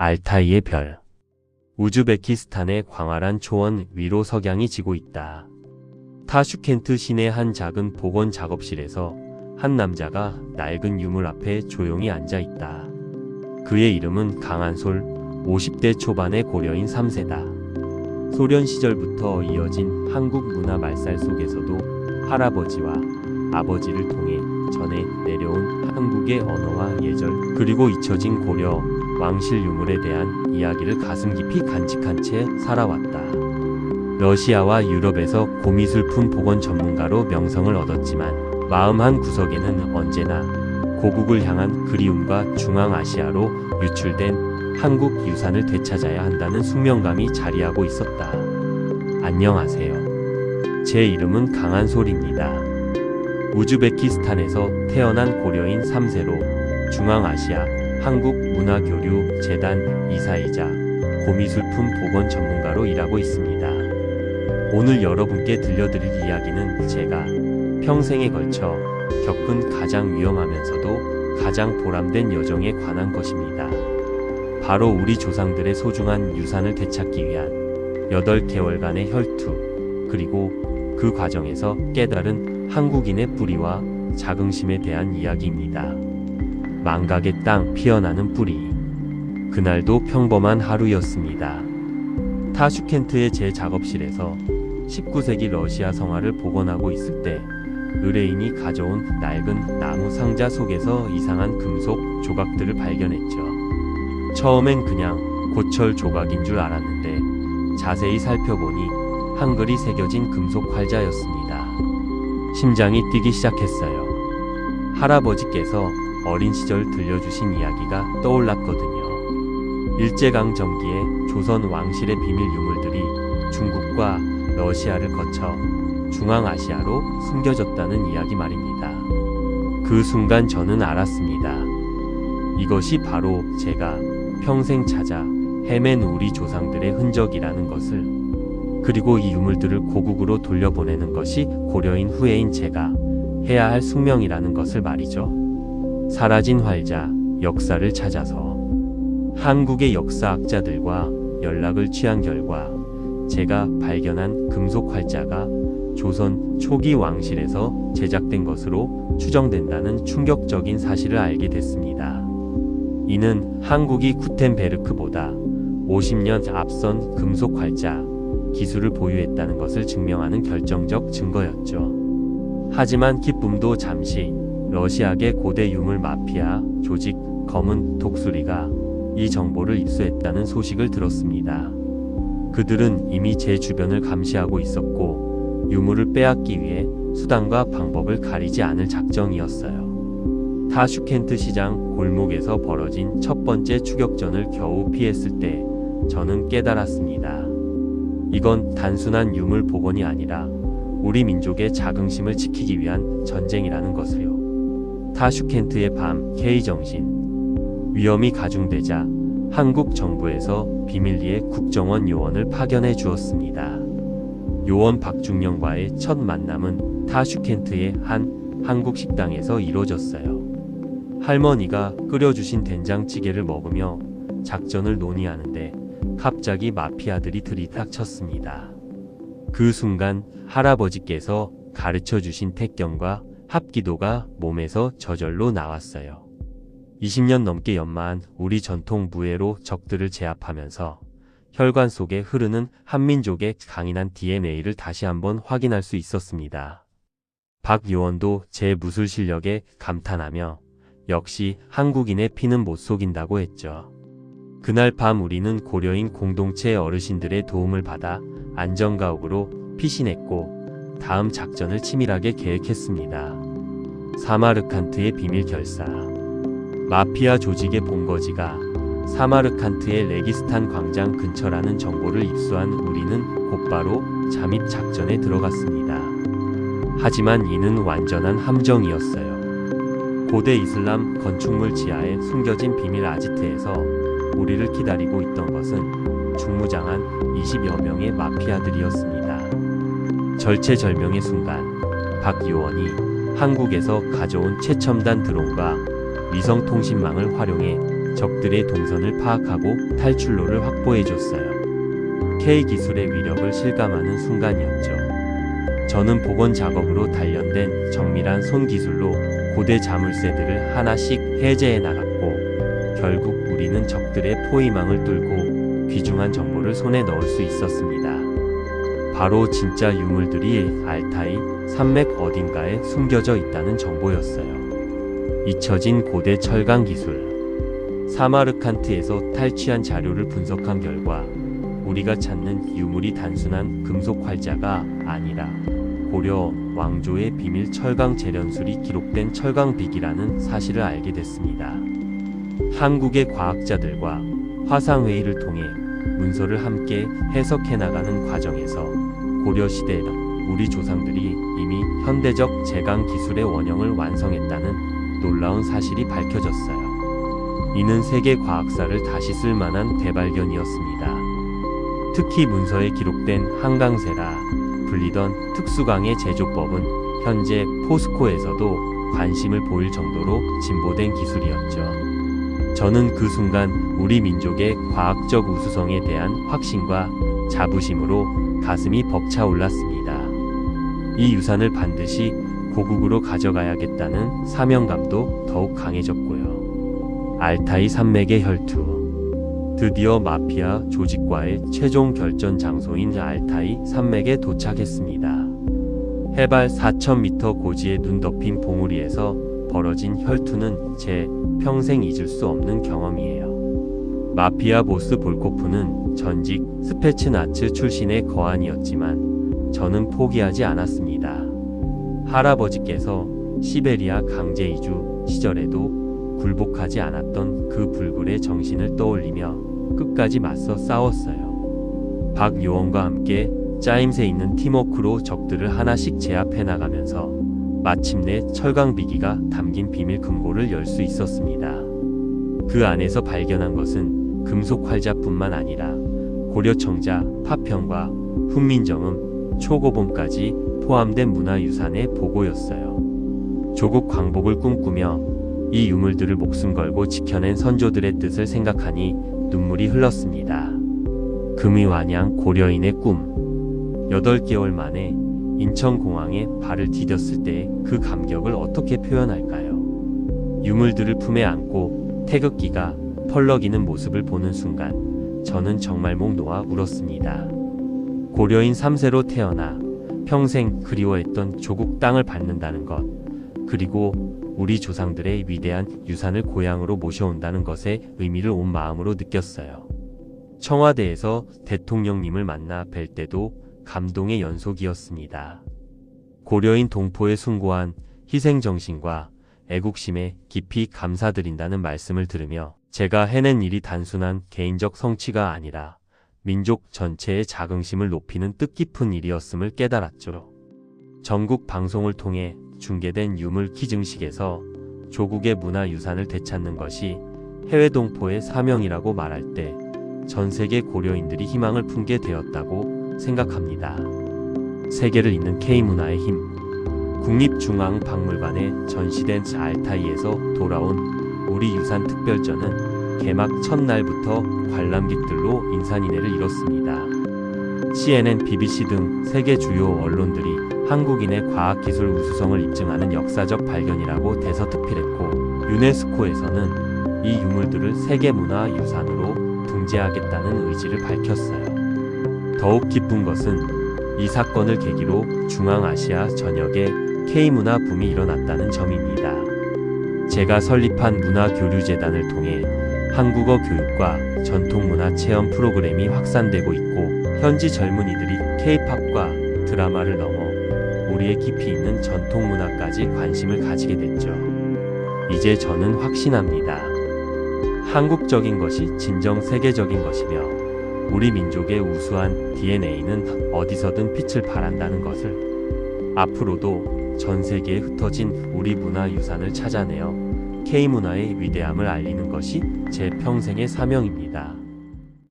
알타이의 별. 우즈베키스탄의 광활한 초원 위로 석양이 지고 있다. 타슈켄트 시내 한 작은 복원 작업실에서 한 남자가 낡은 유물 앞에 조용히 앉아 있다. 그의 이름은 강한솔, 50대 초반의 고려인 3세다. 소련 시절부터 이어진 한국 문화 말살 속에서도 할아버지와 아버지를 통해 전해 내려온 한국의 언어와 예절, 그리고 잊혀진 고려 왕실 유물에 대한 이야기를 가슴 깊이 간직한 채 살아왔다. 러시아와 유럽에서 고미술품 복원 전문가로 명성을 얻었지만 마음 한 구석에는 언제나 고국을 향한 그리움과 중앙아시아로 유출된 한국 유산을 되찾아야 한다는 숙명감이 자리하고 있었다. 안녕하세요. 제 이름은 강한솔입니다. 우즈베키스탄에서 태어난 고려인 3세로 중앙아시아 한국문화교류 재단 이사이자 고미술품 복원 전문가로 일하고 있습니다. 오늘 여러분께 들려드릴 이야기는 제가 평생에 걸쳐 겪은 가장 위험하면서도 가장 보람된 여정에 관한 것입니다. 바로 우리 조상들의 소중한 유산을 되찾기 위한 8개월간의 혈투, 그리고 그 과정에서 깨달은 한국인의 뿌리와 자긍심에 대한 이야기입니다. 망각의 땅 피어나는 뿌리. 그날도 평범한 하루였습니다. 타슈켄트의 제 작업실에서 19세기 러시아 성화를 복원하고 있을 때 의뢰인이 가져온 낡은 나무 상자 속에서 이상한 금속 조각들을 발견했죠. 처음엔 그냥 고철 조각인 줄 알았는데 자세히 살펴보니 한글이 새겨진 금속 활자였습니다. 심장이 뛰기 시작했어요. 할아버지께서 어린 시절 들려주신 이야기가 떠올랐거든요. 일제강점기에 조선 왕실의 비밀 유물들이 중국과 러시아를 거쳐 중앙아시아로 숨겨졌다는 이야기 말입니다. 그 순간 저는 알았습니다. 이것이 바로 제가 평생 찾아 헤맨 우리 조상들의 흔적이라는 것을, 그리고 이 유물들을 고국으로 돌려보내는 것이 고려인 후예인 제가 해야 할 숙명이라는 것을 말이죠. 사라진 활자, 역사를 찾아서 한국의 역사학자들과 연락을 취한 결과 제가 발견한 금속 활자가 조선 초기 왕실에서 제작된 것으로 추정된다는 충격적인 사실을 알게 됐습니다. 이는 한국이 구텐베르크보다 50년 앞선 금속 활자 기술을 보유했다는 것을 증명하는 결정적 증거였죠. 하지만 기쁨도 잠시. 러시아계 고대 유물 마피아 조직 검은 독수리가 이 정보를 입수했다는 소식을 들었습니다. 그들은 이미 제 주변을 감시하고 있었고 유물을 빼앗기 위해 수단과 방법을 가리지 않을 작정이었어요. 타슈켄트 시장 골목에서 벌어진 첫 번째 추격전을 겨우 피했을 때 저는 깨달았습니다. 이건 단순한 유물 복원이 아니라 우리 민족의 자긍심을 지키기 위한 전쟁이라는 것을요. 타슈켄트의 밤 K정신. 위험이 가중되자 한국 정부에서 비밀리에 국정원 요원을 파견해 주었습니다. 요원 박중영과의 첫 만남은 타슈켄트의 한 한국 식당에서 이루어졌어요. 할머니가 끓여주신 된장찌개를 먹으며 작전을 논의하는데 갑자기 마피아들이 들이닥쳤습니다. 그 순간 할아버지께서 가르쳐주신 택경과 합기도가 몸에서 저절로 나왔어요. 20년 넘게 연마한 우리 전통 무예로 적들을 제압하면서 혈관 속에 흐르는 한민족의 강인한 DNA를 다시 한번 확인할 수 있었습니다. 박 요원도 제 무술 실력에 감탄하며 역시 한국인의 피는 못 속인다고 했죠. 그날 밤 우리는 고려인 공동체 어르신들의 도움을 받아 안전가옥으로 피신했고 다음 작전을 치밀하게 계획했습니다. 사마르칸트의 비밀 결사. 마피아 조직의 본거지가 사마르칸트의 레기스탄 광장 근처라는 정보를 입수한 우리는 곧바로 잠입 작전에 들어갔습니다. 하지만 이는 완전한 함정이었어요. 고대 이슬람 건축물 지하에 숨겨진 비밀 아지트에서 우리를 기다리고 있던 것은 중무장한 20여 명의 마피아들이었습니다. 절체절명의 순간 박 요원이 한국에서 가져온 최첨단 드론과 위성통신망을 활용해 적들의 동선을 파악하고 탈출로를 확보해줬어요. K기술의 위력을 실감하는 순간이었죠. 저는 복원 작업으로 단련된 정밀한 손기술로 고대 자물쇠들을 하나씩 해제해 나갔고, 결국 우리는 적들의 포위망을 뚫고 귀중한 정보를 손에 넣을 수 있었습니다. 바로 진짜 유물들이 알타이 산맥 어딘가에 숨겨져 있다는 정보였어요. 잊혀진 고대 철강 기술. 사마르칸트에서 탈취한 자료를 분석한 결과 우리가 찾는 유물이 단순한 금속 활자가 아니라 고려 왕조의 비밀 철강 재련술이 기록된 철강비기라는 사실을 알게 됐습니다. 한국의 과학자들과 화상회의를 통해 문서를 함께 해석해 나가는 과정에서 고려시대 우리 조상들이 이미 현대적 제강 기술의 원형을 완성했다는 놀라운 사실이 밝혀졌어요. 이는 세계 과학사를 다시 쓸 만한 대발견이었습니다. 특히 문서에 기록된 한강세라 불리던 특수강의 제조법은 현재 포스코에서도 관심을 보일 정도로 진보된 기술이었죠. 저는 그 순간 우리 민족의 과학적 우수성에 대한 확신과 자부심으로 가슴이 벅차올랐습니다. 이 유산을 반드시 고국으로 가져가야겠다는 사명감도 더욱 강해졌고요. 알타이 산맥의 혈투. 드디어 마피아 조직과의 최종 결전 장소인 알타이 산맥에 도착했습니다. 해발 4,000m 고지에 눈 덮인 봉우리에서 벌어진 혈투는 제 평생 잊을 수 없는 경험이에요. 마피아 보스 볼코프는 전직 스페츠나츠 출신의 거한이었지만 저는 포기하지 않았습니다. 할아버지께서 시베리아 강제 이주 시절에도 굴복하지 않았던 그 불굴의 정신을 떠올리며 끝까지 맞서 싸웠어요. 박요원과 함께 짜임새 있는 팀워크로 적들을 하나씩 제압해 나가면서 마침내 철강비기가 담긴 비밀 금고를 열 수 있었습니다. 그 안에서 발견한 것은 금속 활자뿐만 아니라 고려청자, 파편과 훈민정음, 초고봉까지 포함된 문화유산의 보고였어요. 조국 광복을 꿈꾸며 이 유물들을 목숨 걸고 지켜낸 선조들의 뜻을 생각하니 눈물이 흘렀습니다. 금이완양 고려인의 꿈. 8개월 만에 인천공항에 발을 디뎠을 때 그 감격을 어떻게 표현할까요? 유물들을 품에 안고 태극기가 펄럭이는 모습을 보는 순간 저는 정말 목 놓아 울었습니다. 고려인 3세로 태어나 평생 그리워했던 조국 땅을 밟는다는 것, 그리고 우리 조상들의 위대한 유산을 고향으로 모셔온다는 것의 의미를 온 마음으로 느꼈어요. 청와대에서 대통령님을 만나 뵐 때도 감동의 연속이었습니다. 고려인 동포의 숭고한 희생정신과 애국심에 깊이 감사드린다는 말씀을 들으며 제가 해낸 일이 단순한 개인적 성취가 아니라 민족 전체의 자긍심을 높이는 뜻깊은 일이었음을 깨달았죠. 전국 방송을 통해 중계된 유물 기증식에서 조국의 문화유산을 되찾는 것이 해외 동포의 사명이라고 말할 때 전 세계 고려인들이 희망을 품게 되었다고 생각합니다. 세계를 잇는 K문화의 힘. 국립중앙박물관에 전시된 알타이에서 돌아온 우리 유산 특별전은 개막 첫날부터 관람객들로 인산인해를 이뤘습니다. CNN, BBC 등 세계 주요 언론들이 한국인의 과학기술 우수성을 입증하는 역사적 발견이라고 대서특필했고, 유네스코에서는 이 유물들을 세계문화유산으로 등재하겠다는 의지를 밝혔어요. 더욱 기쁜 것은 이 사건을 계기로 중앙아시아 전역에 K문화 붐이 일어났다는 점입니다. 제가 설립한 문화교류재단을 통해 한국어 교육과 전통문화 체험 프로그램이 확산되고 있고, 현지 젊은이들이 K-팝과 드라마를 넘어 우리의 깊이 있는 전통문화까지 관심을 가지게 됐죠. 이제 저는 확신합니다. 한국적인 것이 진정 세계적인 것이며 우리 민족의 우수한 DNA는 어디서든 빛을 발한다는 것을. 앞으로도 전 세계에 흩어진 우리 문화유산을 찾아내어 K문화의 위대함을 알리는 것이 제 평생의 사명입니다.